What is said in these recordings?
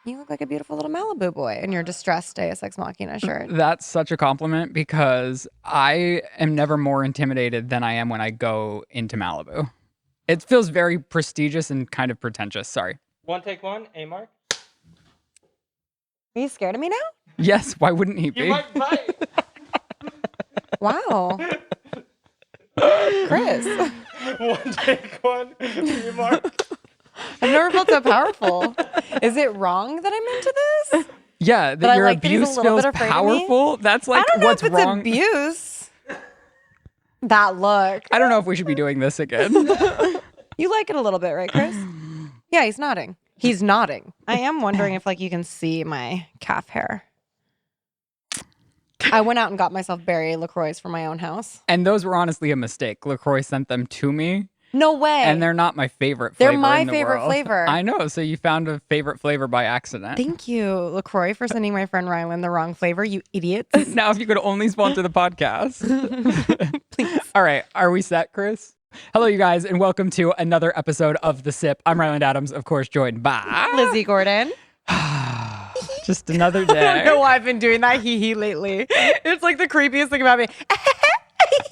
You look like a beautiful little Malibu boy in your distressed Deus Ex Machina shirt. That's such a compliment because I am never more intimidated than I am when I go into Malibu. It feels very prestigious and kind of pretentious. Sorry. One take one, A mark. Are you scared of me now? Yes, why wouldn't he be? You might bite. Wow. Chris. One take one, A mark. I've never felt so powerful. Is it wrong that I'm into this? Yeah, that your like that he's a abuse little feels bit afraid of me? powerful. That's like I don't know what's if it's wrong. abuse. That look. I don't know if we should be doing this again. You like it a little bit, right, Chris? Yeah, he's nodding. He's nodding. I am wondering if like you can see my calf hair. I went out and got myself berry LaCroix from my own house. And those were honestly a mistake. LaCroix sent them to me. No way. And they're not my favorite flavor. They're my in the favorite world. flavor. I know. So you found a favorite flavor by accident. Thank you, LaCroix, for sending my friend Ryland the wrong flavor, you idiots. Now, if you could only sponsor the podcast. Please. All right. Are we set, Chris? Hello, you guys, and welcome to another episode of The Sip. I'm Ryland Adams, of course, joined by Lizzie Gordon. Just another day. I don't know why I've been doing that hee-hee lately. It's like the creepiest thing about me.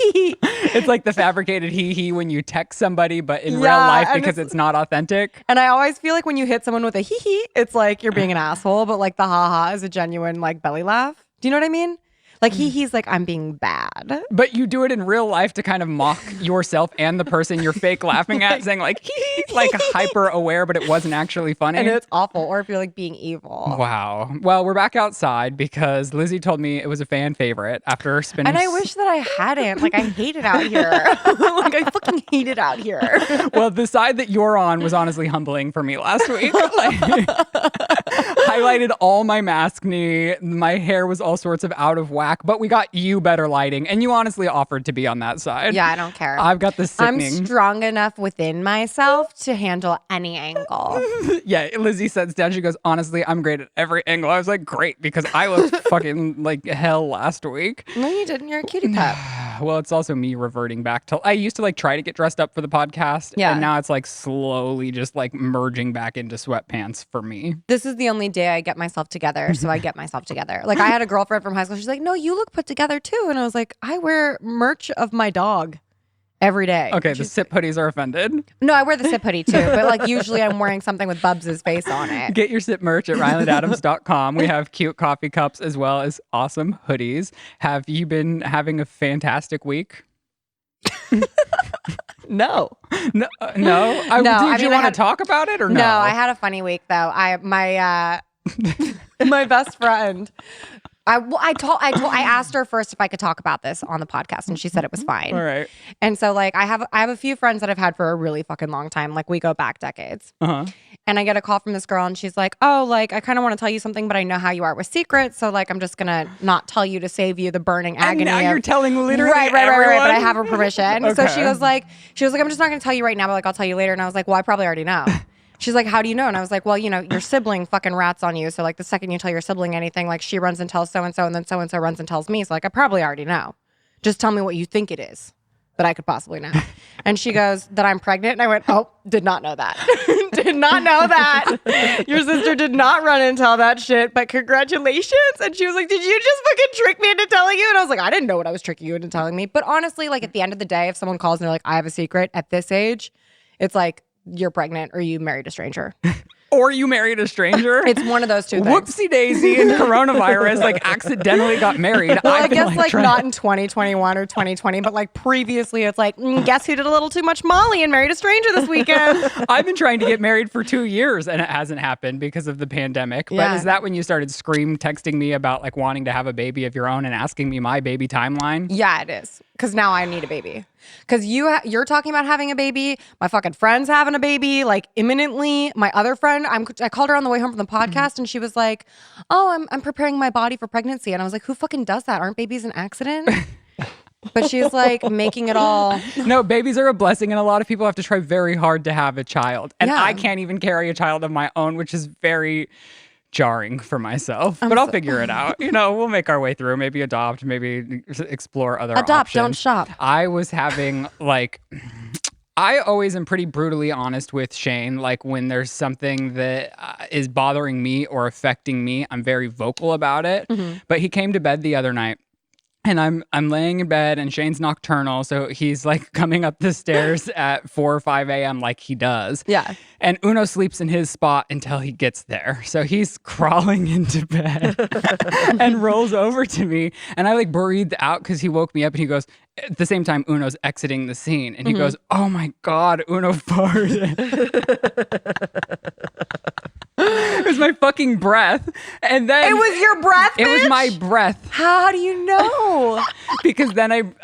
It's like the fabricated hee-hee when you text somebody, but in real Yeah, life, and because it's not authentic. And I always feel like when you hit someone with a hee-hee, it's like you're being an asshole, but like the ha-ha is a genuine like belly laugh. Do you know what I mean? Like hee-hee's like, I'm being bad. But you do it in real life to kind of mock yourself and the person you're fake laughing at, saying like, hee, like hyper aware, but it wasn't actually funny. And it's awful. Or if you're like being evil. Wow. Well, we're back outside because Lizzie told me it was a fan favorite after spending. And I wish that I hadn't. Like, I hate it out here. Like, I fucking hate it out here. Well, the side that you're on was honestly humbling for me last week. Like, highlighted all my maskne. My hair was all sorts of out of whack, but we got you better lighting, and you honestly offered to be on that side. Yeah, I don't care. I've got the sickening. I'm strong enough within myself to handle any angle. Yeah, Lizzie sits down. She goes, honestly, I'm great at every angle. I was like, great, because I looked fucking like hell last week. No, you didn't. You're a cutie pup. Well, it's also me reverting back to, I used to like try to get dressed up for the podcast. Yeah. And now it's like slowly just like merging back into sweatpants for me. This is the only day I get myself together, so I get myself together. Like, I had a girlfriend from high school. She's like, no, you look put together too. And I was like, I wear merch of my dog every day. Okay, the sip hoodies are offended. No, I wear the sip hoodie too, but like usually I'm wearing something with Bubs' face on it. Get your sip merch at rylandadams.com. We have cute coffee cups as well as awesome hoodies. Have you been having a fantastic week? No. No. Did I you mean, want to talk about it or no? No, I had a funny week though. My best friend. I asked her first if I could talk about this on the podcast, and she said it was fine. All right. And so like I have a few friends that I've had for a really fucking long time. Like we go back decades. Uh-huh. And I get a call from this girl, and she's like, "Oh, like I kind of want to tell you something, but I know how you are with secrets, so like I'm just gonna not tell you to save you the burning agony." And now you're telling literally right. But I have her permission. So Okay. she was like, "I'm just not gonna tell you right now, but like I'll tell you later." And I was like, "Well, I probably already know." She's like, "How do you know?" And I was like, "Well, you know, your sibling fucking rats on you. So like the second you tell your sibling anything, like she runs and tells so-and-so, and then so-and-so runs and tells me. So like I probably already know. Just tell me what you think it is that I could possibly know." And she goes, "That I'm pregnant." And I went, "Oh, did not know that. Did not know that. Your sister did not run and tell that shit, but congratulations." And she was like, "Did you just fucking trick me into telling you?" And I was like, "I didn't know what I was tricking you into telling me." But honestly, like at the end of the day, if someone calls and they're like, "I have a secret," at this age, it's like, you're pregnant or you married a stranger. Or you married a stranger. It's one of those two things. Whoopsie daisy and coronavirus like accidentally got married. Well, I guess like not in 2021 or 2020, but like previously it's like, guess who did a little too much Molly and married a stranger this weekend? I've been trying to get married for 2 years and it hasn't happened because of the pandemic. But Yeah. is that when you started texting me about like wanting to have a baby of your own and asking me my baby timeline? Yeah, it is. Because now I need a baby. Because you're talking about having a baby. My fucking friend's having a baby, like imminently. My other friend, I called her on the way home from the podcast, and she was like, "Oh, I'm preparing my body for pregnancy." And I was like, "Who fucking does that? Aren't babies an accident?" But she's like making it all. No, babies are a blessing, and a lot of people have to try very hard to have a child. And Yeah. I can't even carry a child of my own, which is very jarring for myself. But I'll figure it out. You know, we'll make our way through. Maybe adopt, maybe explore other options. Don't shop. I was having like I always am pretty brutally honest with Shane. Like when there's something that is bothering me or affecting me, I'm very vocal about it. But he came to bed the other night. And I'm laying in bed and Shane's nocturnal, so he's like coming up the stairs at 4 or 5 a.m. like he does. Yeah. And Uno sleeps in his spot until he gets there. So he's crawling into bed and rolls over to me. And I like breathed out because he woke me up and he goes, at the same time Uno's exiting the scene. And he goes, oh my God, Uno farted. It was my fucking breath. And then It was your breath, it was bitch? my breath. How do you know? Because then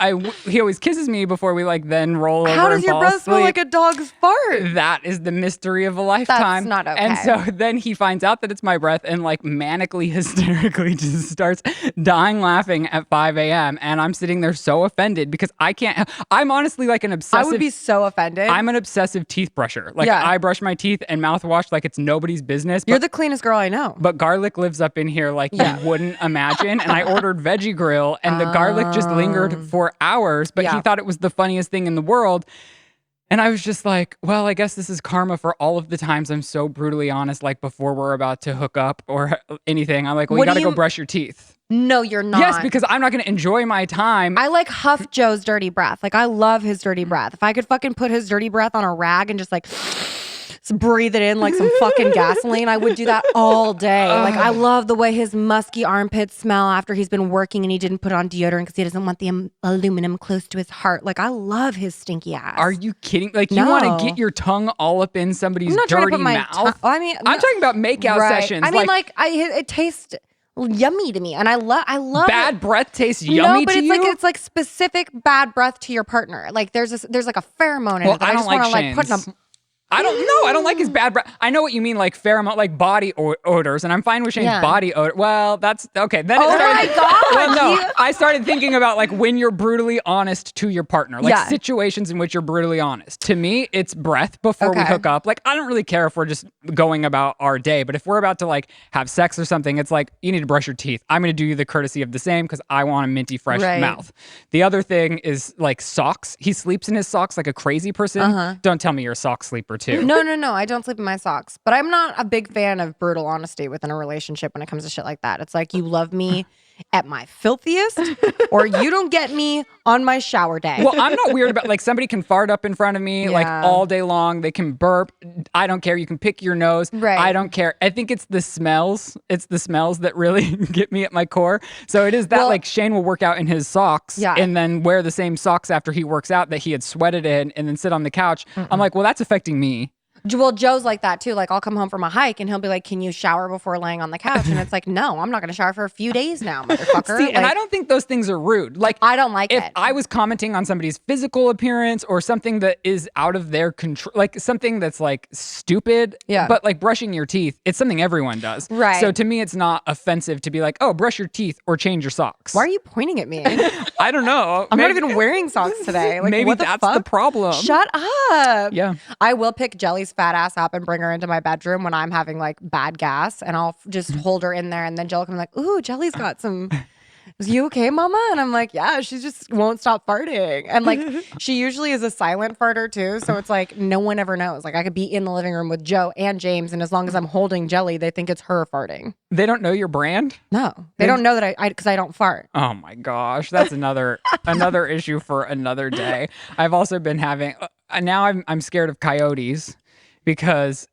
he always kisses me before we like then roll over How does and your fall breath smell asleep. like a dog's fart? That is the mystery of a lifetime. not okay. And so then he finds out that it's my breath and like manically, hysterically just starts dying laughing at 5 a.m. And I'm sitting there so offended because I'm honestly like an I obsessive. would be so offended. I'm an obsessive teeth brusher. Like Yeah. I brush my teeth and mouthwash like it's nobody's business. You're the cleanest girl I know. But garlic lives up in here like you wouldn't imagine. And I ordered veggie grill and the garlic just lingered for hours, but he thought it was the funniest thing in the world. And I was just like, well, I guess this is karma for all of the times I'm so brutally honest, like before we're about to hook up or anything. I'm like, well, What you got to do go you- brush your teeth. No, you're not. Yes, because I'm not going to enjoy my time. I like Huff Joe's dirty breath. Like I love his dirty breath. If I could fucking put his dirty breath on a rag and just like breathe it in like some fucking gasoline, I would do that all day. Like I love the way his musky armpits smell after he's been working and he didn't put on deodorant because he doesn't want the aluminum close to his heart. Like I love his stinky ass. Are you kidding? Like you No. want to get your tongue all up in somebody's I'm not trying dirty to put my mouth? I mean, I'm talking about makeout right. sessions. I mean, like it tastes yummy to me, and I love bad it. breath tastes No, yummy but to it's you. like it's like specific bad breath to your partner. Like there's like a pheromone in Well, it that I I don't just like want to like put in a. Shane's. I don't know. I don't like his bad breath. I know what you mean, like pheromone, like body odors, and I'm fine with Shane's Yeah. body odor. Well, that's okay. Then it Oh started, my God, Well, no, you- I started thinking about like when you're brutally honest to your partner, like Yeah. situations in which you're brutally honest. To me, it's breath before we Okay. hook up. Like I don't really care if we're just going about our day, but if we're about to like have sex or something, it's like you need to brush your teeth. I'm going to do you the courtesy of the same because I want a minty fresh Right. mouth. The other thing is like socks. He sleeps in his socks like a crazy person. Don't tell me you're a sock sleeper too. No. I don't sleep in my socks. But I'm not a big fan of brutal honesty within a relationship when it comes to shit like that. It's like you love me at my filthiest or you don't get me on my shower day. Well, I'm not weird about like somebody can fart up in front of me like Yeah. all day long. They can burp. I don't care. You can pick your nose. Right. I don't care. I think it's the smells. It's the smells that really get me at my core. So it is that Well- like Shane will work out in his socks Yeah. and then wear the same socks after he works out that he had sweated in and then sit on the couch. I'm like, well, that's affecting me. Well, Joe's like that too. Like I'll come home from a hike and he'll be like, "Can you shower before laying on the couch?" And it's like, "No, I'm not going to shower for a few days now, motherfucker." See, and I Like, don't think those things are rude. Like I don't like if it. I was commenting on somebody's physical appearance or something that is out of their control, like something that's like stupid, Yeah. but like brushing your teeth, it's something everyone does. Right. So to me, it's not offensive to be like, oh, brush your teeth or change your socks. Why are you pointing at me? I don't know. I'm Maybe- not even wearing socks today. Like, Maybe what the that's fuck? the problem. Shut up. Yeah. I will pick Jelly's fat ass up and bring her into my bedroom when I'm having like bad gas, and I'll just hold her in there, and then Jelly can be like, "Ooh, Jelly's got some." Is you okay, mama? And I'm like, yeah, she just won't stop farting. And like, she usually is a silent farter too. So it's like, no one ever knows. Like, I could be in the living room with Joe and James, and as long as I'm holding Jelly, they think it's her farting. They don't know your brand? No, they don't know that because I don't fart. Oh my gosh, that's another issue for another day. I've also been having now I'm scared of coyotes because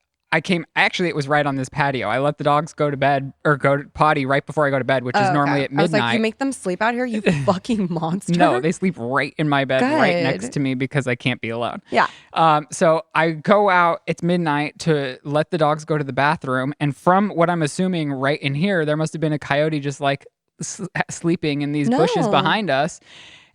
actually it was right on this patio. I let the dogs go to bed or go to potty right before I go to bed, which is Oh, normally okay. at midnight. I was like, you make them sleep out here, you fucking monster. No, they sleep right in my bed, right Good. next to me because I can't be alone. Yeah. So I go out, it's midnight to let the dogs go to the bathroom. And from what I'm assuming right in here, there must have been a coyote just like sleeping in these bushes No. behind us.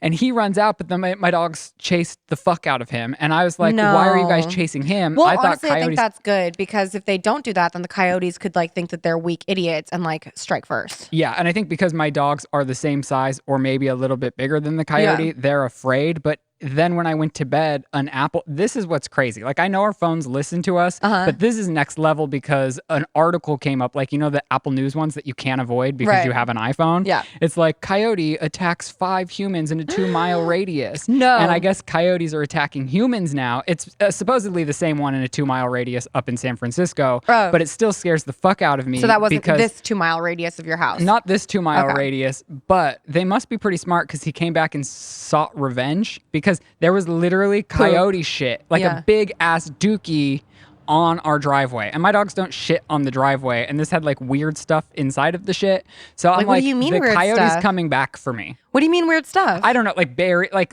And he runs out, but then my dogs chased the fuck out of him. And I was like, why are you guys No. chasing him? Well, I thought honestly, I think coyotes. that's good because if they don't do that, then the coyotes could like think that they're weak idiots and like strike first. Yeah, and I think because my dogs are the same size or maybe a little bit bigger than the coyote, they're afraid. But then when I went to bed, an Apple, this is what's crazy. Like I know our phones listen to us, but this is next level because an article came up, like, the Apple News ones that you can't avoid because you have an iPhone. Yeah. It's like coyote attacks 5 humans in a 2-mile radius. No. And I guess coyotes are attacking humans now. It's supposedly the same one in a 2-mile radius up in San Francisco, but it still scares the fuck out of me. So that wasn't because this 2-mile radius of your house. not this 2-mile radius, but they must be pretty smart because he came back and sought revenge because there was literally coyote shit, like a big ass dookie on our driveway. And my dogs don't shit on the driveway. And this had like weird stuff inside of the shit. So I'm what like, do you mean the weird coyote's stuff? coming back for me. What do you mean weird stuff? I don't know, like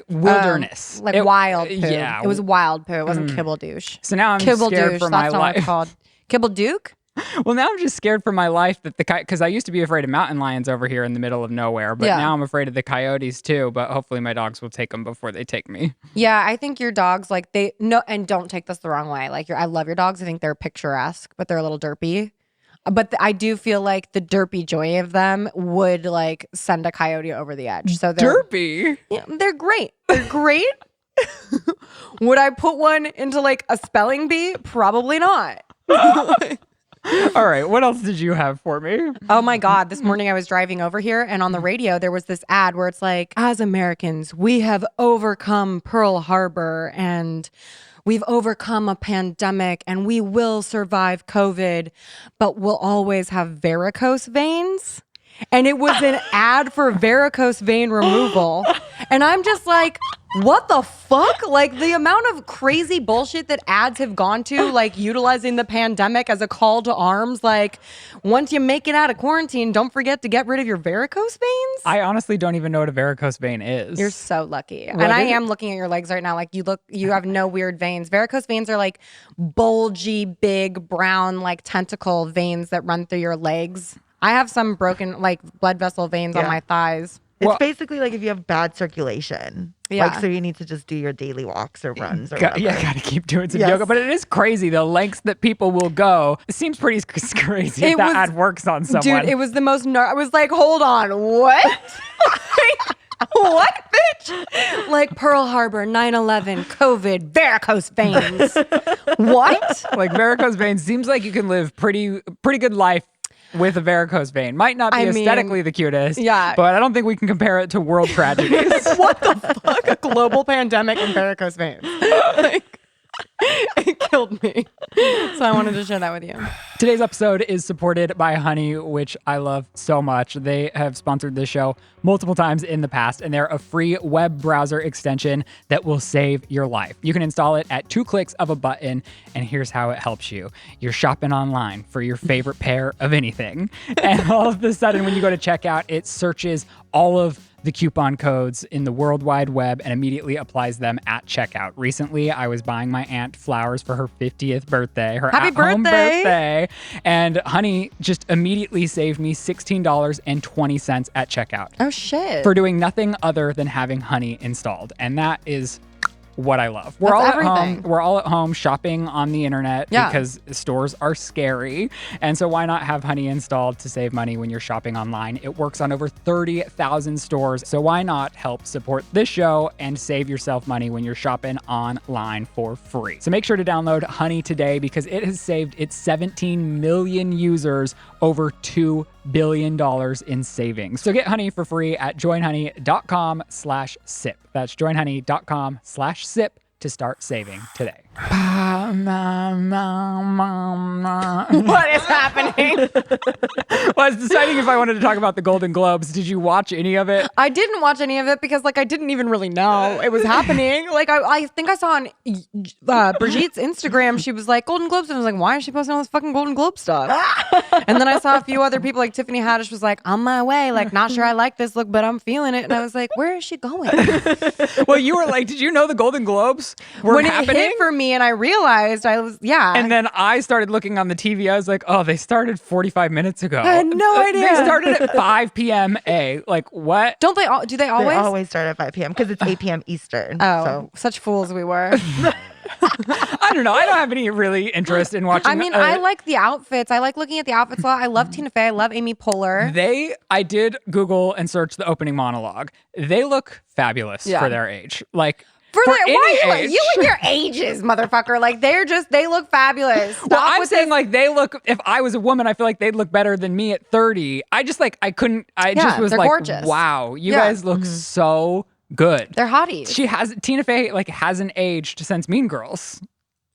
wilderness. Like wild poo. Yeah. It was wild poo. It wasn't kibble douche. So now I'm Kibble scared douche. for That's my not what it's life. called. Kibble duke? Well, now I'm just scared for my life that because I used to be afraid of mountain lions over here in the middle of nowhere, but now I'm afraid of the coyotes too. But hopefully my dogs will take them before they take me. Yeah, I think your dogs, like and don't take this the wrong way. Like I love your dogs. I think they're picturesque, but they're a little derpy. But I do feel like the derpy joy of them would like send a coyote over the edge. So they're Derpy? Yeah, they're great. They're great. Would I put one into like a spelling bee? Probably not. All right, what else did you have for me? Oh my God. This morning I was driving over here and on the radio there was this ad where it's like, as Americans, we have overcome Pearl Harbor and we've overcome a pandemic and we will survive COVID, but we'll always have varicose veins. And it was an ad for varicose vein removal. And I'm just like, what the fuck? Like the amount of crazy bullshit that ads have gone to, like utilizing the pandemic as a call to arms. Like once you make it out of quarantine, don't forget to get rid of your varicose veins. I honestly don't even know what a varicose vein is. You're so lucky. And I am looking at your legs right now. Like you have no weird veins. Varicose veins are like bulgy, big, brown, like tentacle veins that run through your legs. I have some broken like blood vessel veins on my thighs. It's basically like if you have bad circulation. Yeah. Like, so you need to just do your daily walks or runs or whatever. Yeah, gotta keep doing some yoga. But it is crazy the lengths that people will go. It seems pretty crazy if that ad works on someone. Dude, it was the most I was like, hold on, what? What, bitch? Like Pearl Harbor, 9/11, COVID, varicose veins. What? Like varicose veins seems like you can live pretty good life with a varicose vein. Might not be aesthetically the cutest, but I don't think we can compare it to world tragedies. What the fuck? A global pandemic and varicose veins. Like, it killed me. So I wanted to share that with you. Today's episode is supported by Honey, which I love so much. They have sponsored this show multiple times in the past, and they're a free web browser extension that will save your life. You can install it at 2 clicks of a button, and here's how it helps you. You're shopping online for your favorite pair of anything, and all of a sudden, when you go to checkout, it searches all of the coupon codes in the World Wide Web and immediately applies them at checkout. Recently, I was buying my aunt flowers for her 50th birthday, her Happy at-home birthday, and Honey just immediately saved me $16.20 at checkout. Oh shit. For doing nothing other than having Honey installed. And that is what I love. We're That's all everything. at home. We're all at home shopping on the internet because stores are scary. And so why not have Honey installed to save money when you're shopping online? It works on over 30,000 stores. So why not help support this show and save yourself money when you're shopping online for free? So make sure to download Honey today because it has saved its 17 million users over $2 billion in savings. So get Honey for free at joinhoney.com/sip. That's joinhoney.com/sip to start saving today. What is happening? Well, I was deciding if I wanted to talk about the Golden Globes. Did you watch any of it? I didn't watch any of it because like I didn't even really know it was happening. Like I think I saw on Brigitte's Instagram, she was like Golden Globes, and I was like, why is she posting all this fucking Golden Globe stuff? And then I saw a few other people, like Tiffany Haddish was like, on my way, like not sure I like this look, but I'm feeling it. And I was like, where is she going? Well, you were like, did you know the Golden Globes were when happening? It hit for me and I realized I was, And then I started looking on the TV. I was like, oh, they started 45 minutes ago. I had no idea. They started at 5 p.m. Like, what? Don't they all, do they always? They always start at 5 p.m. because it's 8 p.m. Eastern. Oh, So such fools we were. I don't know. I don't have any really interest in watching. I mean, I like the outfits. I like looking at the outfits a lot. I love Tina Fey. I love Amy Poehler. I did Google and search the opening monologue. They look fabulous for their age. Like, Why age. you and your ages, motherfucker? Like they look fabulous. Stop Well, I'm with saying this- like they look. If I was a woman, I feel like they'd look better than me at 30. I just like I couldn't. I Yeah, just was they're like, gorgeous. wow, you Yeah. guys look so good. they're hotties. Tina Fey like hasn't aged since Mean Girls.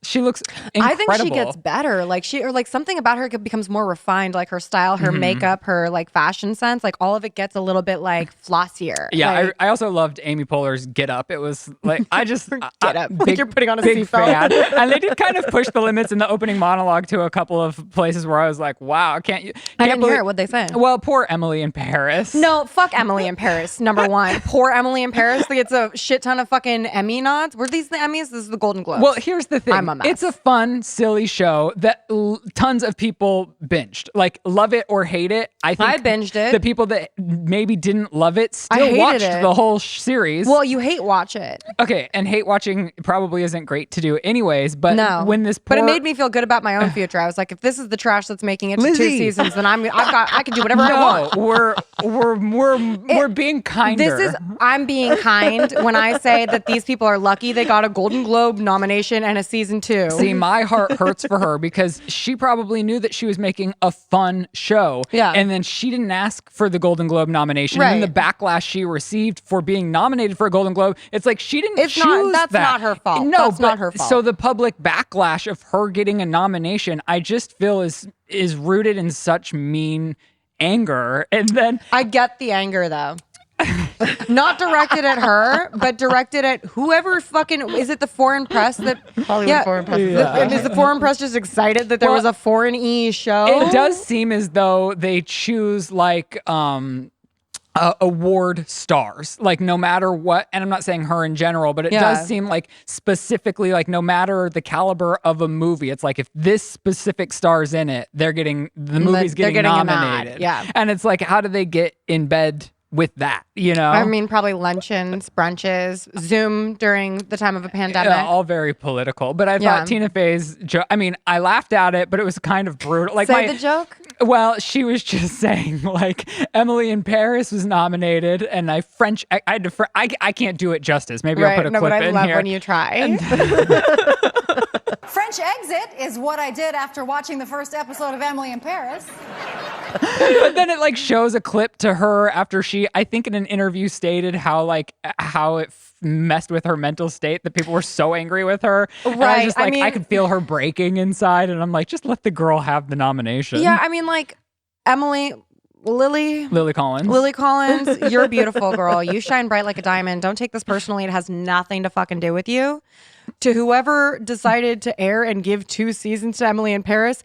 She looks incredible. I think she gets better. Like something about her becomes more refined. Like her style, her makeup, her like fashion sense. Like all of it gets a little bit like flossier. Yeah, Like, I also loved Amy Poehler's Get Up. It was like I just Get Up. Like you're putting on a big seatbelt. fan. And they did kind of push the limits in the opening monologue to a couple of places where I was like, wow, I can't didn't believe hear it. What'd they say? Well, poor Emily in Paris. No, fuck Emily in Paris. Number one, poor Emily in Paris. Gets a shit ton of fucking Emmy nods. Were these the Emmys? This is the Golden Globes. Well, here's the thing. I'm a mess. It's a fun, silly show that tons of people binged. Like, love it or hate it. I think I binged it. The people that maybe didn't love it I still hated watched it. the whole series. Well, you hate watch it. Okay, and hate watching probably isn't great to do anyways, but No, when this but it poor- made me feel good about my own future. I was like, if this is the trash that's making it to Lizzie. 2 seasons, then I can do whatever I want. we're being kinder. I'm being kind when I say that these people are lucky they got a Golden Globe nomination and a season 2. See, my heart hurts for her because she probably knew that she was making a fun show. Yeah. And then she didn't ask for the Golden Globe nomination. And then Right. the backlash she received for being nominated for a Golden Globe, it's like she didn't choose That's that. not her fault. No, That's not her fault. So the public backlash of her getting a nomination, I just feel is rooted in such mean anger. And then I get the anger though. Not directed at her, but directed at whoever fucking is it the foreign press that Hollywood foreign press. And is the foreign press just excited that there was a foreign show? it does seem as though they choose like award stars, like no matter what, and I'm not saying her in general, but it Yeah. does seem like specifically like no matter the caliber of a movie, it's like if this specific star's in it, the movie's they're getting getting a nod, nominated. yeah. And it's like, how do they get in bed with that, you know? I mean, probably luncheons, brunches, Zoom during the time of a pandemic. Yeah, all very political. But I Yeah. thought Tina Fey's joke, I mean, I laughed at it, but it was kind of brutal. Like Say the joke? Well, she was just saying like Emily in Paris was nominated, and I had to. I can't do it justice. Maybe I'll put a no, clip but I in love here. when you try. French Exit is what I did after watching the first episode of Emily in Paris. But then it like shows a clip to her after she, I think in an interview stated how it messed with her mental state that people were so angry with her. And I was Right, just I like, I mean- could feel her breaking inside, and I'm like, just let the girl have the nomination. Yeah, I mean, like Lily Collins. you're a beautiful girl. You shine bright like a diamond. Don't take this personally. It has nothing to fucking do with you. To whoever decided to air and give 2 seasons to Emily in Paris,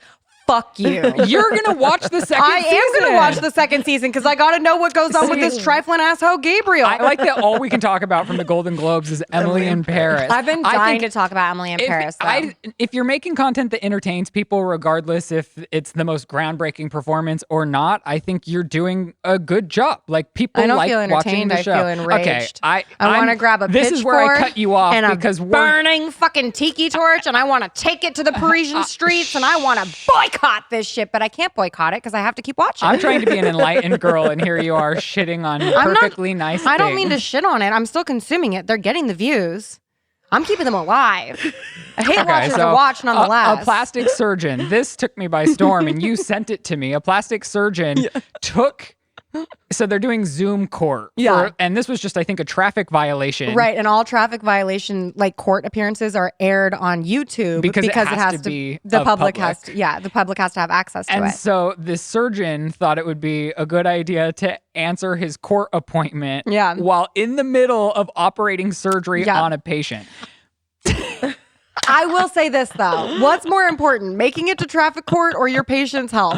fuck you. You're gonna watch the second I season. am going to watch the second season because I got to know what goes on with this trifling asshole Gabriel. I like that all we can talk about from the Golden Globes is Emily in Paris. I've been I dying think to talk about Emily in Paris, though. if you're making content that entertains people, regardless if it's the most groundbreaking performance or not, I think you're doing a good job. Like people I don't like feel watching entertained. the I show. feel enraged. Okay, I want to grab a This is where I pitchfork cut you off and because a we're burning fucking tiki torch, and I want to take it to the Parisian streets, and I want to boycott this shit, but I can't boycott it because I have to keep watching. I'm trying to be an enlightened girl, and here you are shitting on perfectly nice. I don't mean to things. shit on it. I'm still consuming it. They're getting the views. I'm keeping them alive. I hate watchers to watch nonetheless. A plastic surgeon. This took me by storm, and you sent it to me. A plastic surgeon took. So they're doing Zoom court. Yeah. And this was just, I think, a traffic violation. Right, and all traffic violation like court appearances are aired on YouTube Because it has to be the of public public. the public has to have access to And it. so this surgeon thought it would be a good idea to answer his court appointment Yeah. while in the middle of operating surgery Yeah. on a patient. I will say this though. What's more important, making it to traffic court or your patient's health?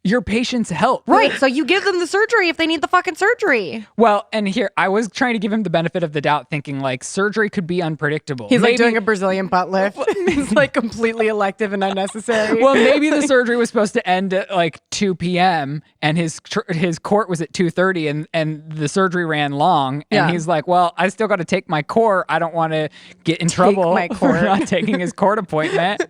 Your patient's health. Right, so you give them the surgery if they need the fucking surgery. Well, and here, I was trying to give him the benefit of the doubt, thinking like surgery could be unpredictable. He's like Maybe- doing a Brazilian butt lift. It's like completely elective and unnecessary. Well, maybe the surgery was supposed to end at like 2 p.m. and his court was at 2:30 and the surgery ran long. And Yeah. he's like, well, I still got to take my court. I don't want to get in trouble my for court. not taking his court appointment.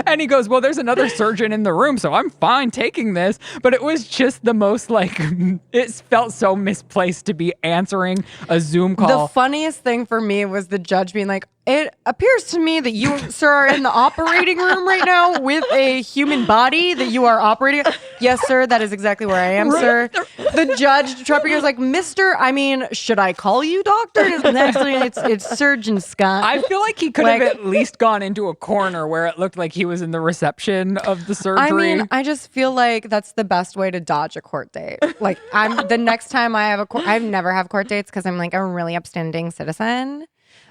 And he goes, well, there's another surgeon in the room, so I'm fine taking this. this, but it was just the most like, it felt so misplaced to be answering a Zoom call. The funniest thing for me was the judge being like, it appears to me that you, sir, are in the operating room right now with a human body that you are operating. Yes, sir, that is exactly where I am, sir. The judge, Trumpier, is like, Mister, I mean, should I call you doctor? Actually, it's Surgeon Scott. I feel like he could have at least gone into a corner where it looked like he was in the reception of the surgery. I mean, I just feel like that's the best way to dodge a court date. Like, the next time I have I've never have court dates because I'm like a really upstanding citizen.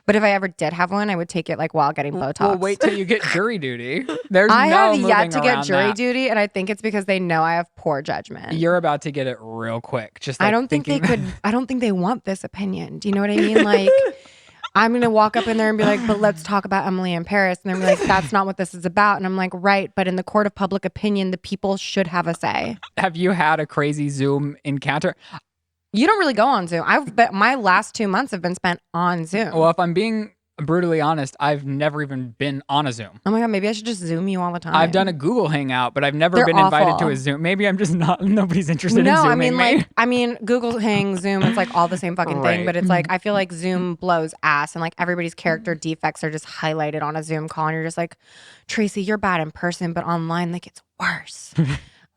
But if I ever did have one, I would take it like while getting Botox. Well, wait till you get jury duty. There's I no have moving yet to get around jury that. duty, and I think it's because they know I have poor judgment. You're about to get it real quick. Just like I don't think they thinking- could. I don't think they want this opinion. Do you know what I mean? Like, I'm gonna walk up in there and be like, "But let's talk about Emily in Paris," and they're gonna be like, "That's not what this is about." And I'm like, "Right, but in the court of public opinion, the people should have a say." Have you had a crazy Zoom encounter? You don't really go on Zoom. My last 2 months have been spent on Zoom. Well, if I'm being brutally honest, I've never even been on a Zoom. Oh my God, maybe I should just Zoom you all the time. I've done a Google Hangout, but I've never They're been invited to awful. a Zoom. Maybe I'm just not, nobody's interested in No, Zooming me. I mean, Google Hang, Zoom, it's like all the same fucking Right. thing, but it's like, I feel like Zoom blows ass and like everybody's character defects are just highlighted on a Zoom call. And you're just like, Tracy, you're bad in person, but online, like it's worse.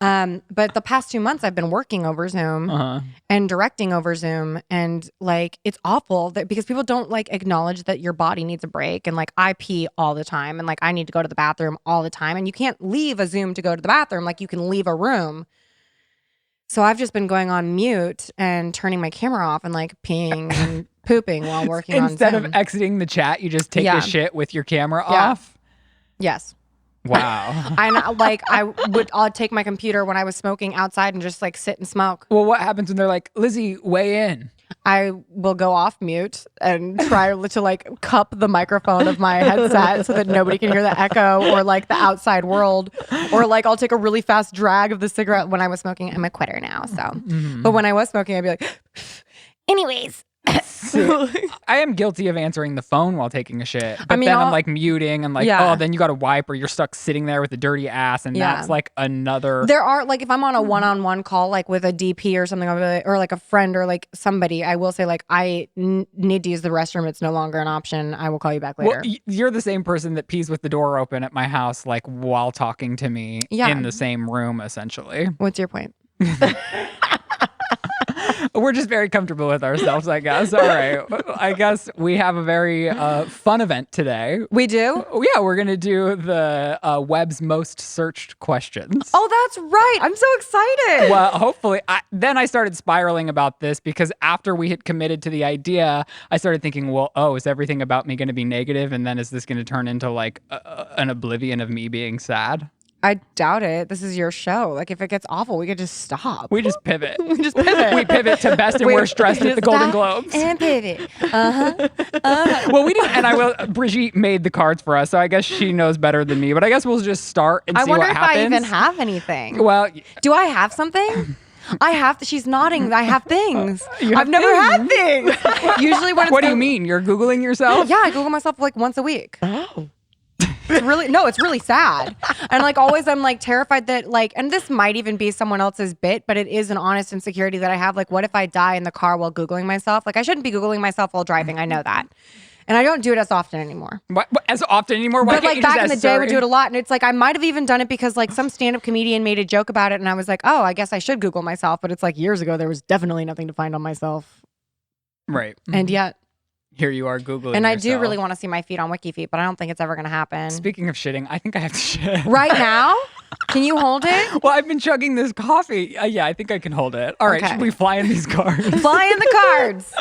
But the past 2 months I've been working over Zoom and directing over Zoom, and like it's awful that because people don't like acknowledge that your body needs a break, and like I pee all the time and like I need to go to the bathroom all the time, and you can't leave a Zoom to go to the bathroom like you can leave a room. So I've just been going on mute and turning my camera off and like peeing and pooping while working on Instead Zoom. of exiting the chat, you just take Yeah. a shit with your camera Yeah. off. Yes. Wow. I'd take my computer when I was smoking outside and just like sit and smoke. Well, what happens when they're like, Lizzie, weigh in? I will go off mute and try to like cup the microphone of my headset so that nobody can hear the echo or like the outside world. Or like I'll take a really fast drag of the cigarette when I was smoking. I'm a quitter now. So, but when I was smoking, I'd be like, anyways. I am guilty of answering the phone while taking a shit. But mean, then I'm I'll- like muting and like, Yeah. oh, then you got to wipe or you're stuck sitting there with a dirty ass. And Yeah. that's like another. There are like if I'm on a one-on-one call like with a DP or something, I'll be like, or like a friend or like somebody, I will say like I need to use the restroom. It's no longer an option. I will call you back later. Well, you're the same person that pees with the door open at my house, like while talking to me Yeah. in the same room, essentially. What's your point? We're just very comfortable with ourselves, I guess. All right. I guess we have a very fun event today. We do? Yeah, we're going to do the web's most searched questions. Oh, that's right. I'm so excited. Well, hopefully. Then I started spiraling about this because after we had committed to the idea, I started thinking, well, is everything about me going to be negative? And then is this going to turn into like an oblivion of me being sad? I doubt it. This is your show. Like, if it gets awful, we could just stop. We just pivot. We just pivot. We pivot to best and worst dressed at the Golden Globes. And pivot. Well, we didn't, and I will. Brigitte made the cards for us, so I guess she knows better than me. But I guess we'll just start and I see wonder what if happens. I even have anything. Well, Do I have something? I have. She's nodding. I have things. You have I've never had things. Usually when it's what do you mean? You're Googling yourself? Yeah, I Google myself like once a week. Oh. It's really sad. And like always I'm like terrified that like, and this might even be someone else's bit, but it is an honest insecurity that I have. Like, what if I die in the car while Googling myself? Like I shouldn't be Googling myself while driving. I know that. And I don't do it as often anymore. What, as often anymore? Why But can't like you back just in the ask day, I would Siri? do it a lot. And it's like, I might have even done it because like some stand-up comedian made a joke about it. And I was like, oh, I guess I should Google myself. But it's like years ago, there was definitely nothing to find on myself. Right. And yet, Here you are Googling and I do yourself. really want to see my feet on WikiFeet, but I don't think it's ever going to happen. Speaking of shitting, I think I have to shit. Right now? Can you hold it? Well, I've been chugging this coffee. Yeah, I think I can hold it. All right, Okay. should we fly in these cards? Fly in the cards.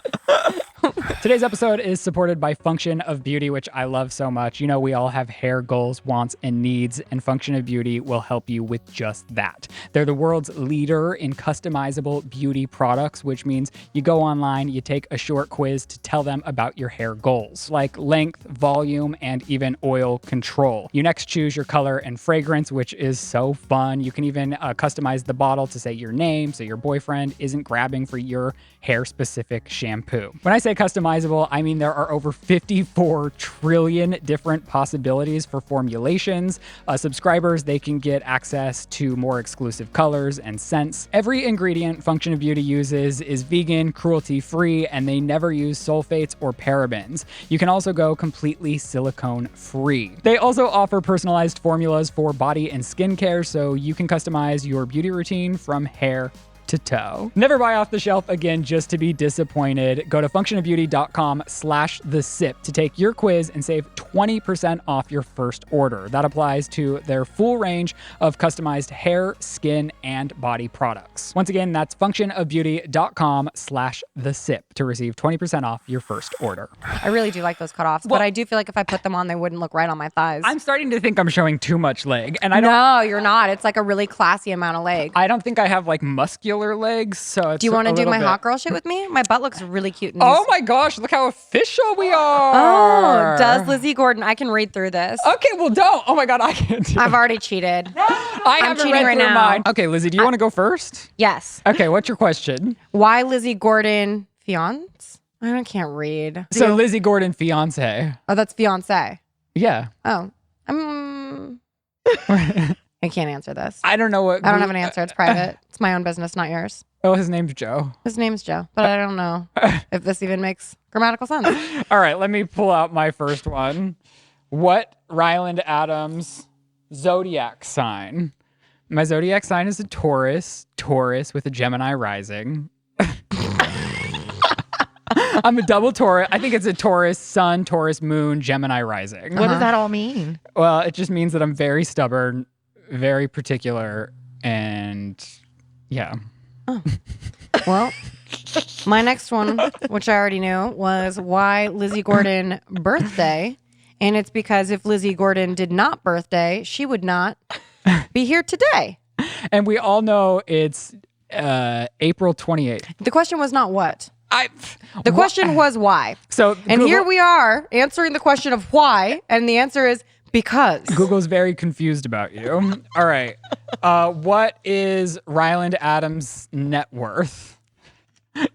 Today's episode is supported by Function of Beauty, which I love so much. You know, we all have hair goals, wants, and needs, and Function of Beauty will help you with just that. They're the world's leader in customizable beauty products, which means you go online, you take a short quiz to tell them about your hair goals, like length, volume, and even oil control. You next choose your color and fragrance, which is so fun. You can even customize the bottle to say your name so your boyfriend isn't grabbing for your hair-specific shampoo. When I say say customizable, I mean there are over 54 trillion different possibilities for formulations. Subscribers, they can get access to more exclusive colors and scents. Every ingredient Function of Beauty uses is vegan, cruelty-free, and they never use sulfates or parabens. You can also go completely silicone-free. They also offer personalized formulas for body and skincare, so you can customize your beauty routine from hair to toe. Never buy off the shelf again just to be disappointed. Go to functionofbeauty.com/thesip to take your quiz and save 20% off your first order. That applies to their full range of customized hair, skin, and body products. Once again, that's functionofbeauty.com/thesip to receive 20% off your first order. I really do like those cutoffs, but I do feel like if I put them on, they wouldn't look right on my thighs. I'm starting to think I'm showing too much leg, and I don't. No, you're not. It's like a really classy amount of leg. I don't think I have like muscular legs, so it's Do you want to do my bit... hot girl shit with me? My butt looks really cute. In Oh these. my gosh, look how official we Oh, are. does Lizzie Gordon? I can read through this. Okay, well, don't. Oh my God, I can't do I've already cheated. I haven't cheating read right through now. mine. Okay, Lizzie, do you want to go first? Yes. Okay, what's your question? Why Lizzie Gordon fiance? Can't read. So Lizzie Gordon fiance. Oh, that's fiance. Yeah. Oh, I can't answer this. I don't know what. I don't have an answer. It's private. It's my own business, not yours. Oh, his name's Joe. His name's Joe, but I don't know if this even makes grammatical sense. All right, let me pull out my first one. What Ryland Adams zodiac sign? My zodiac sign is a Taurus with a Gemini rising. I'm a double Taurus. I think it's a Taurus sun, Taurus moon, Gemini rising. What does that all mean? Well, it just means that I'm very stubborn, very particular, and yeah. Well, my next one, which I already knew, was why Lizzie Gordon birthday. And it's because if Lizzie Gordon did not birthday, she would not be here today. And we all know it's April 28th. The question was not what. The question was why. So And here we are answering the question of why. And the answer is because. Google's very confused about you. All right. What is Ryland Adams' net worth?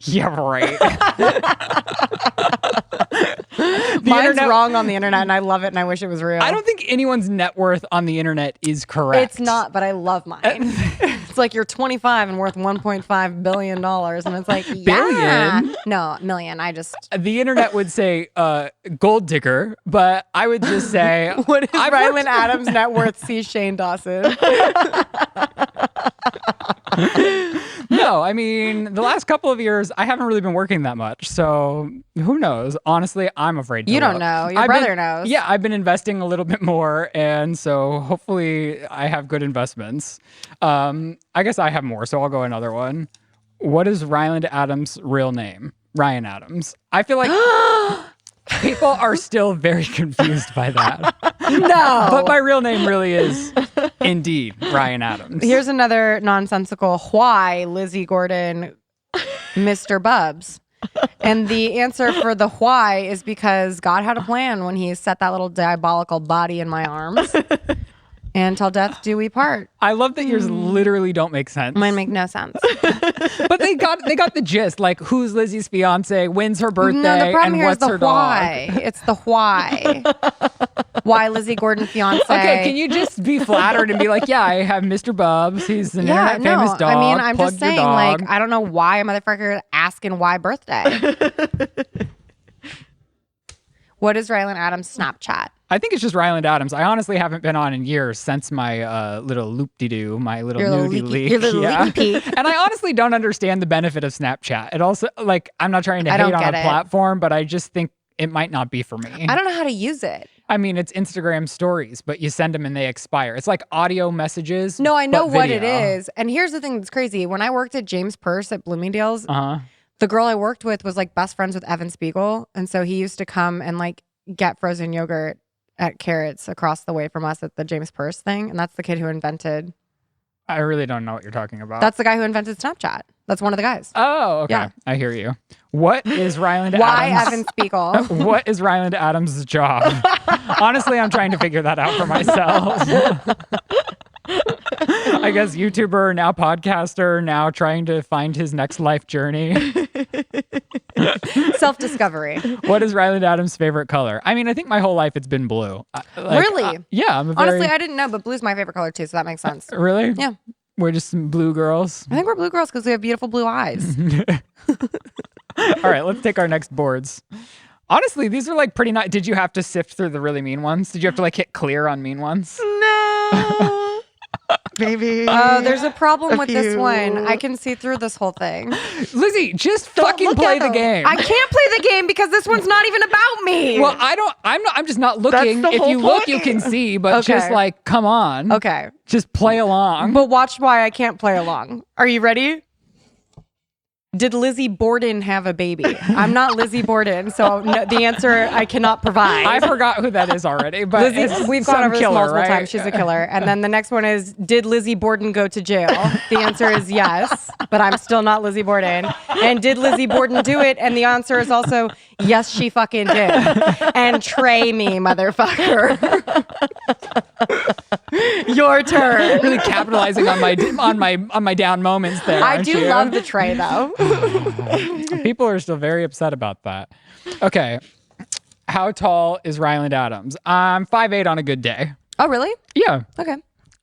Yeah, right. Mine's wrong on the internet, and I love it, and I wish it was real. I don't think anyone's net worth on the internet is correct. It's not, but I love mine. It's like you're 25 and worth $1.5 billion, and it's like, yeah. Billion? No, million. The internet would say gold digger, but I would just say What is Ryland Adams' net worth? See Shane Dawson. No, I mean, the last couple of years, I haven't really been working that much. So who knows? Honestly, I'm afraid to You don't look. know. Your brother knows. Yeah, I've been investing a little bit more. And so hopefully I have good investments. I guess I have more, so I'll go another one. What is Ryland Adams' real name? Ryan Adams. I feel like people are still very confused by that. No. But my real name really is indeed Ryan Adams. Here's another nonsensical why Lizzie Gordon, Mr. Bubs. And the answer for the why is because God had a plan when he set that little diabolical body in my arms. And till death do we part. I love that yours literally don't make sense. Mine make no sense. But they got the gist. Like, who's Lizzie's fiance? When's her birthday? No, the problem and here is what's the her why. dog? It's the why. Why Lizzie Gordon fiance? Okay, can you just be flattered and be like, yeah, I have Mr. Bubs. He's an internet famous dog. I mean, I'm Plug just your saying, dog. like, I don't know why a motherfucker asking why birthday. What is Ryland Adams' Snapchat? I think it's just Ryland Adams. I honestly haven't been on in years since my little loop-de-doo, my little Your little nudie leaky- leak. your little leaky peek. And I honestly don't understand the benefit of Snapchat. It also, like, I'm not trying to I hate don't on get a it. platform, but I just think it might not be for me. I don't know how to use it. I mean, it's Instagram stories, but you send them and they expire. It's like audio messages. No, I know but what it video. is. And here's the thing that's crazy. When I worked at James Purse at Bloomingdale's, Uh-huh. the girl I worked with was like best friends with Evan Spiegel. And so he used to come and like get frozen yogurt at Carrots across the way from us at the James Purse thing. And that's the kid who invented, I really don't know what you're talking about. that's the guy who invented Snapchat. That's one of the guys. Oh, okay. Yeah. I hear you. What is Ryland Why Adams? Evan Spiegel? What is Ryland Adams' job? Honestly, I'm trying to figure that out for myself. I guess YouTuber, now podcaster, now trying to find his next life journey. Self-discovery. What is Ryland Adams' favorite color? I mean, I think my whole life it's been blue. Really? Yeah, I'm a very... Honestly, I didn't know, but blue's my favorite color too, so that makes sense. Really? Yeah. We're just some blue girls. I think we're blue girls because we have beautiful blue eyes. All right, let's take our next boards. Honestly, these are like pretty nice. Did you have to sift through the really mean ones? Did you have to like hit clear on mean ones? No. Maybe. There's a problem with this few. one. I can see through this whole thing. Lizzie, just fucking look play at the them. game. I can't play the game because this one's not even about me. Well, I'm just not looking. the If whole you look, you point. can see, but Okay. just like, come on. Okay. Just play along. But watch why I can't play along. Are you ready? Did Lizzie Borden have a baby? I'm not Lizzie Borden, so no, the answer I cannot provide. I forgot who that is already, but Lizzie, it's we've some gone over this killer, multiple right? times. She's a killer. And then the next one is, did Lizzie Borden go to jail? The answer is yes, but I'm still not Lizzie Borden. And did Lizzie Borden do it? And the answer is also, yes, she fucking did. And tray me, motherfucker. Your turn. Really capitalizing on my down moments there. I aren't do you? love the tray, though. People are still very upset about that. Okay. How tall is Ryland Adams? I'm 5'8" on a good day. Oh, really? Yeah. Okay.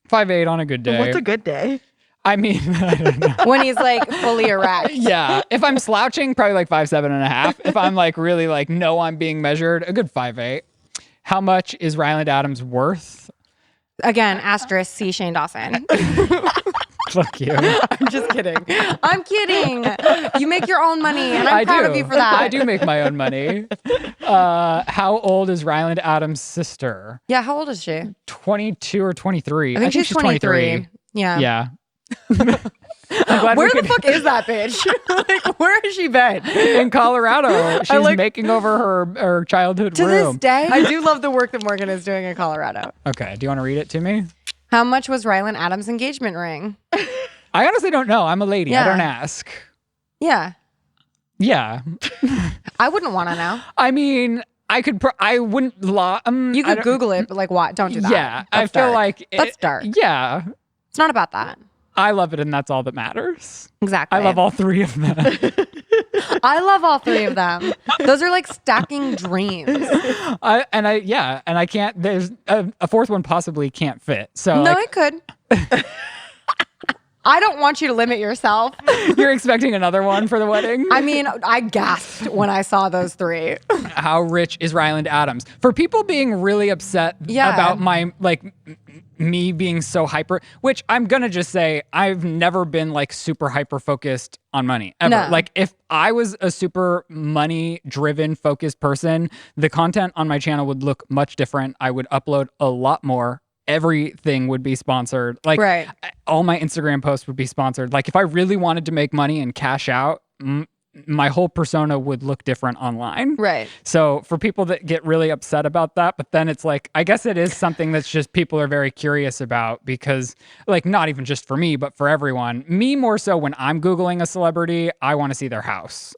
5'8" on a good day. What's a good day? I mean, I don't know. When he's like fully erect. Yeah. If I'm slouching, probably like 5'7.5". If I'm like really like, no, I'm being measured, a good 5'8". How much is Ryland Adams worth? Again, asterisk, see Shane Dawson. Fuck you. I'm just kidding. I'm kidding. You make your own money, and I'm proud of you for that. I do make my own money. How old is Ryland Adams' sister? Yeah, how old is she? 22 or 23. I think she's 23. Yeah. Yeah. I'm glad Where we the could- fuck is that bitch? Like, where has she been? in Colorado. She's like- making over her childhood To room. this day, I do love the work that Morgan is doing in Colorado. Okay, do you want to read it to me? How much was Ryland Adams' engagement ring? I honestly don't know. I'm a lady. I Yeah. don't ask. Yeah. Yeah. I wouldn't want to know. I mean, I wouldn't You I could don't- Google it, but like, what? Don't do that. Yeah, I That's feel dark. like That's dark. Yeah, It's not about that. I love it, and that's all that matters. Exactly. I love all three of them. I love all three of them. Those are like stacking dreams. I can't. There's a fourth one possibly can't fit. So No, like, it could. I don't want you to limit yourself. you're expecting another one for the wedding. I mean, I gasped when I saw those three. How rich is Ryland Adams? For people being really upset Yeah. about my me being so hyper, which I'm gonna just say I've never been like super hyper focused on money ever. No. Like if I was a super money driven focused person, the content on my channel would look much different. I would upload a lot more. Everything would be sponsored. Like Right. all my Instagram posts would be sponsored. Like if I really wanted to make money and cash out, my whole persona would look different online. Right. So for people that get really upset about that, but then it's like, I guess it is something that's just people are very curious about because like, not even just for me, but for everyone, me more so when I'm Googling a celebrity, I want to see their house.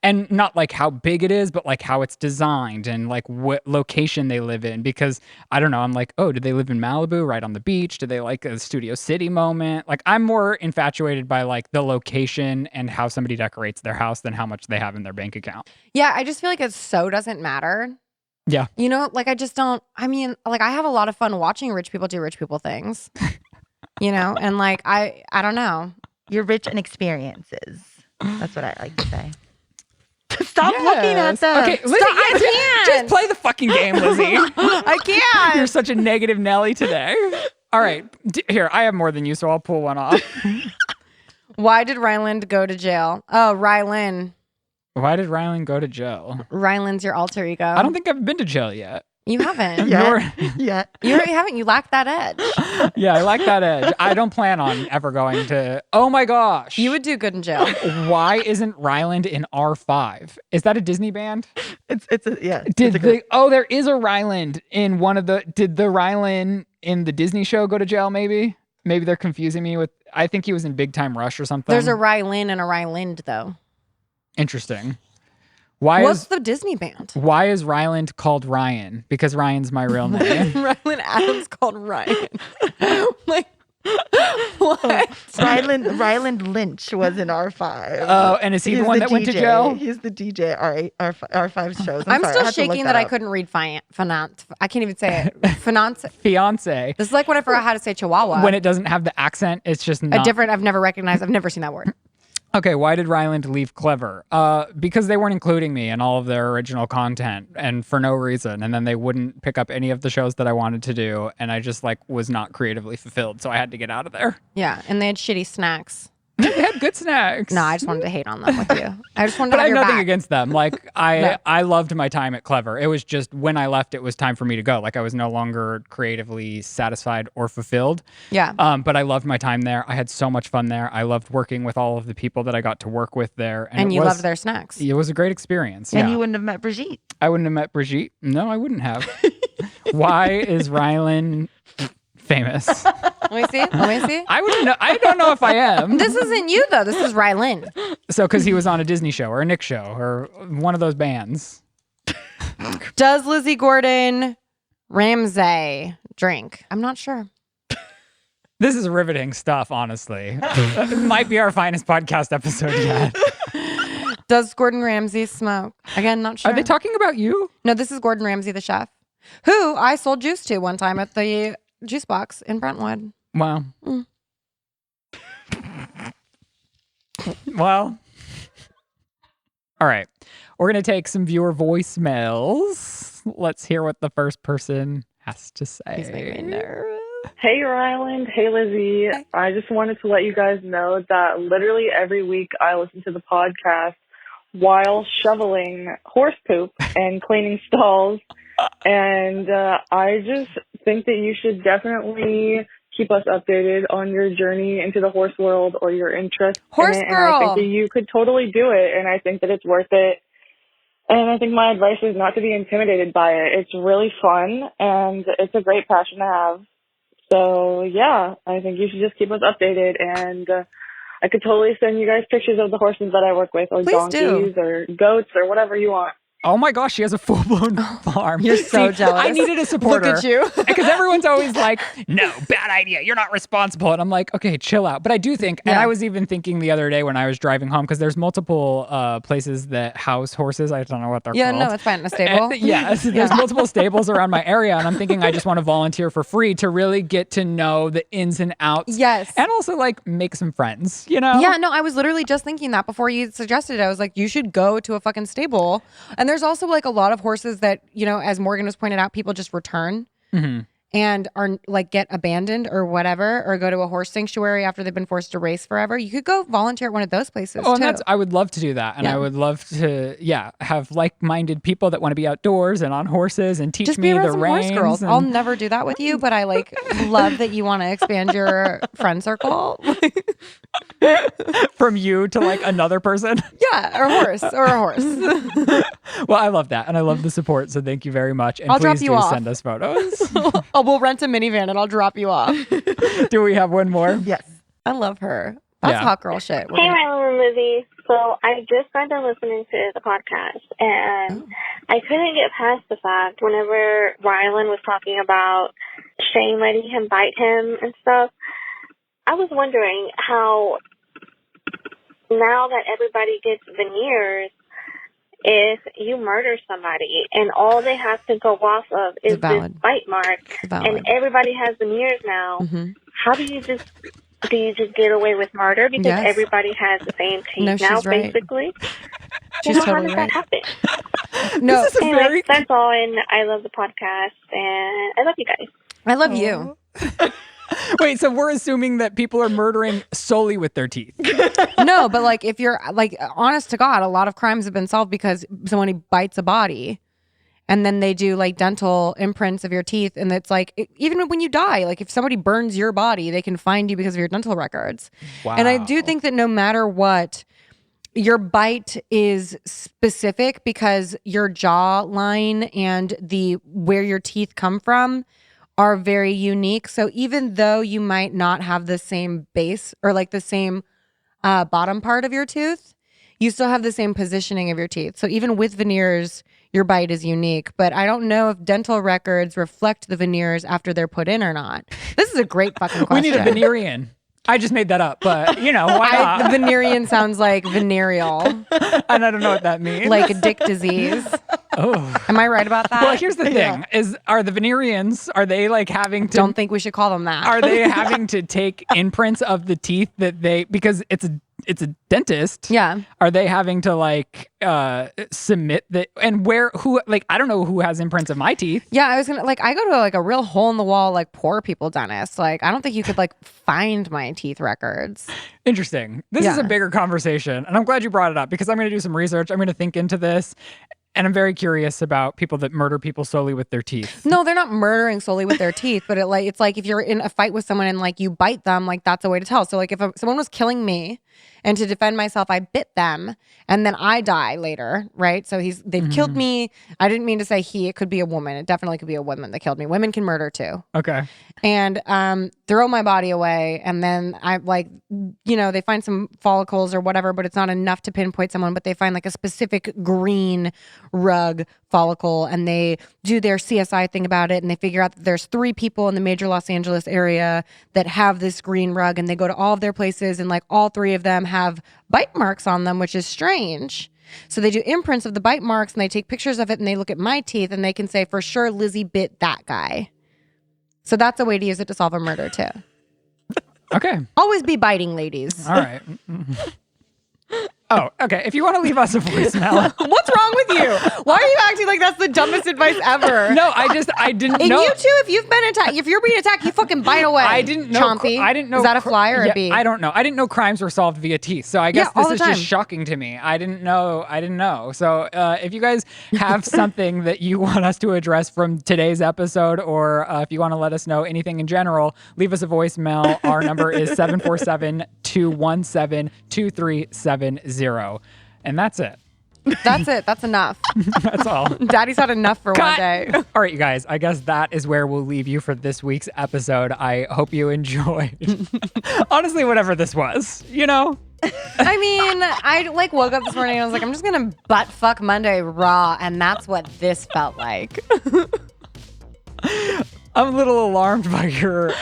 And not like how big it is, but like how it's designed and like what location they live in. Because I don't know, I'm like, oh, do they live in Malibu right on the beach? Do they like a Studio City moment? Like I'm more infatuated by like the location and how somebody decorates their house than how much they have in their bank account. Yeah, I just feel like it so doesn't matter. Yeah. You know, like I just don't, I mean, like I have a lot of fun watching rich people do rich people things. You know, and like I don't know. You're rich in experiences. That's what I like to say. Stop looking at Yes. them. Okay, Lizzie, I just can't. play the fucking game, Lizzie. I can't. You're such a negative Nelly today. All right, here, I have more than you, so I'll pull one off. Why did Ryland go to jail? Oh, Ryland. Why did Ryland go to jail? Ryland's your alter ego. I don't think I've been to jail yet. You haven't. Yeah. Yeah. You haven't. You lack that edge. Yeah, I like that edge. I don't plan on ever going to. Oh my gosh. You would do good in jail. Why isn't Ryland in R5? Is that a Disney band? It's a yeah. Did it's a group. there is a Ryland in one of the. Did the Ryland in the Disney show go to jail? Maybe they're confusing me with. I think he was in Big Time Rush or something. There's a Ryland and a Ryland though. Interesting. Why What's is the Disney band? why is Ryland called Ryan? Because Ryan's my real name. Ryland Adams called Ryan. Like Ryland Lynch was in R5. Oh, and is he the one that went to jail? He's the DJ R5 shows. I'm sorry, I still had to look shaking that I up. couldn't read finance. I can't even say it. Finance. Fiance. This is like when I forgot how to say Chihuahua. When it doesn't have the accent, it's just not. I've never recognized. I've never seen that word. Okay, why did Ryland leave Clever? Because they weren't including me in all of their original content, and for no reason. And then they wouldn't pick up any of the shows that I wanted to do, and I just was not creatively fulfilled, so I had to get out of there. Yeah, and they had shitty snacks. They had good snacks. No, I just wanted to hate on them with you. I just wanted But to I have have your nothing back. against them. I loved my time at Clever. It was just when I left, it was time for me to go. I was no longer creatively satisfied or fulfilled. Yeah. But I loved my time there. I had so much fun there. I loved working with all of the people that I got to work with there. And you loved their snacks. It was a great experience. And yeah. you wouldn't have met Brigitte. I wouldn't have met Brigitte. No, I wouldn't have. Why is Ryland famous? Let me see. I wouldn't know. I don't know if I am. This isn't you though. This is Ryland. So, because he was on a Disney show or a Nick show or one of those bands. Does Lizzie Gordon Ramsay drink? I'm not sure. This is riveting stuff, honestly. It might be our finest podcast episode yet. Does Gordon Ramsay smoke? Again, not sure. Are they talking about you? No, this is Gordon Ramsay, the chef, who I sold juice to one time at the juice box in Brentwood. Wow. Well, all right. We're going to take some viewer voicemails. Let's hear what the first person has to say. He's making me nervous. Hey, Ryland. Hey, Lizzie. I just wanted to let you guys know that literally every week I listen to the podcast while shoveling horse poop and cleaning stalls. And I just think that you should definitely keep us updated on your journey into the horse world or your interest Horse in it. girl. And I think that you could totally do it. And I think that it's worth it. And I think my advice is not to be intimidated by it. It's really fun and it's a great passion to have. So yeah, I think you should just keep us updated, and I could totally send you guys pictures of the horses that I work with, or Please donkeys, or goats, or whatever you want. Oh my gosh, she has a full-blown farm. You're so jealous. I needed a supporter. Look at you. Because everyone's always like, no, bad idea. You're not responsible. And I'm like, okay, chill out. But I do think, and Yeah. I was even thinking the other day when I was driving home, because there's multiple places that house horses. I don't know what they're Yeah, called. no, it's fine. A stable. Yes, there's multiple stables around my area, and I'm thinking I just want to volunteer for free to really get to know the ins and outs. Yes. And also make some friends, you know? Yeah, no, I was literally just thinking that before you suggested it. I was like, you should go to a fucking stable. And there's also a lot of horses that, as Morgan was pointed out, people just return and are get abandoned or whatever, or go to a horse sanctuary after they've been forced to race forever. You could go volunteer at one of those places Oh, too. and I would love to do that. And Yeah. I would love to, have like-minded people that want to be outdoors and on horses and teach Just me be around the some reins. horse girls. and- I'll never do that with you, but I love that you want to expand your friend circle. from you to another person. Yeah, or a horse. Well, I love that. And I love the support. So thank you very much. And I'll drop please you do off. send us photos. Oh, we'll rent a minivan and I'll drop you off. Do we have one more? Yes. I love her. That's Yeah. hot girl shit. We're Hey, gonna- Ryland and Lizzie. So I just got done listening to the podcast, and I couldn't get past the fact whenever Ryland was talking about Shane letting him bite him and stuff. I was wondering how, now that everybody gets veneers, if you murder somebody and all they have to go off of is this valid. bite mark, valid. and everybody has veneers now, Mhm. how do you just get away with murder because Yes. everybody has the same teeth No, now, she's right. basically? She's How totally does right. that happen? No, This is a Anyway, very... that's all, and I love the podcast, and I love you guys. I love you. Wait, so we're assuming that people are murdering solely with their teeth. No, but if you're honest to God, a lot of crimes have been solved because somebody bites a body and then they do dental imprints of your teeth. And it's even when you die, if somebody burns your body, they can find you because of your dental records. Wow. And I do think that no matter what, your bite is specific because your jawline and where your teeth come from are very unique. So even though you might not have the same base or the same bottom part of your tooth, you still have the same positioning of your teeth. So even with veneers, your bite is unique. But I don't know if dental records reflect the veneers after they're put in or not. This is a great fucking We question. need a Venerian. I just made that up, but you know, why not? Venerean sounds like venereal, And I don't know what that means. like a dick disease. Oh. Am I right about that? Well, here's the thing: are the Venerians, are they like having to? Don't think we should call them that. Are they having to take imprints of the teeth that they, because it's a dentist? Yeah. Are they having to like submit that? And who, like, I don't know who has imprints of my teeth. Yeah, I was gonna I go to like a real hole in the wall like poor people dentist. Like I don't think you could like find my teeth records. Interesting. This is Yeah. a bigger conversation, and I'm glad you brought it up because I'm going to do some research. I'm going to think into this. And I'm very curious about people that murder people solely with their teeth. No, they're not murdering solely with their teeth, but it's like if you're in a fight with someone and like you bite them, like that's a way to tell. So like if someone was killing me and to defend myself, I bit them and then I die later, right? So they've killed me. I didn't mean to say he. It could be a woman. It definitely could be a woman that killed me. Women can murder too. Okay. And throw my body away, and then I they find some follicles or whatever, but it's not enough to pinpoint someone, but they find like a specific green rug follicle, and they do their CSI thing about it, and they figure out that there's 3 people in the major Los Angeles area that have this green rug, and they go to all of their places, and like all 3 of them have bite marks on them, which is strange. So they do imprints of the bite marks, and they take pictures of it, and they look at my teeth, and they can say for sure Lizzie bit that guy. So that's a way to use it to solve a murder too. Okay. Always be biting, ladies. All right. Oh, okay. If you want to leave us a voicemail. What's wrong with you? Why are you acting like that's the dumbest advice ever? No, I didn't And know. you too, if you've been attacked, if you're being attacked, you fucking bite away. I didn't know. Chompy. I didn't know. Is that a fly or a bee? I don't know. I didn't know crimes were solved via teeth. So I guess Yeah, all this the is time. just shocking to me. I didn't know. So if you guys have something that you want us to address from today's episode, or if you want to let us know anything in general, leave us a voicemail. Our number is 747-217-2370. And that's it. That's it. That's enough. That's all. Daddy's had enough for one Cut. day. All right, you guys. I guess that is where we'll leave you for this week's episode. I hope you enjoyed. Honestly, whatever this was, you know? I mean, I woke up this morning and I was like, I'm just gonna butt fuck Monday raw, and that's what this felt like. I'm a little alarmed by your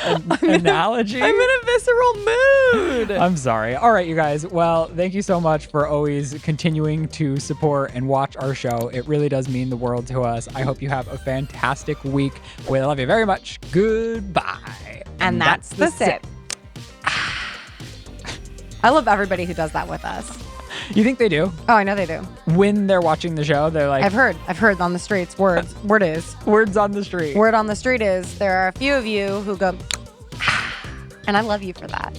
analogy. I'm in a visceral mood. I'm sorry. All right, you guys. Well, thank you so much for always continuing to support and watch our show. It really does mean the world to us. I hope you have a fantastic week. We love you very much. Goodbye. And that's the sip. I love everybody who does that with us. You think they do? Oh, I know they do. When they're watching the show, they're like, I've heard on the streets. Word is. words on the street. Word on the street is there are a few of you who go, and I love you for that.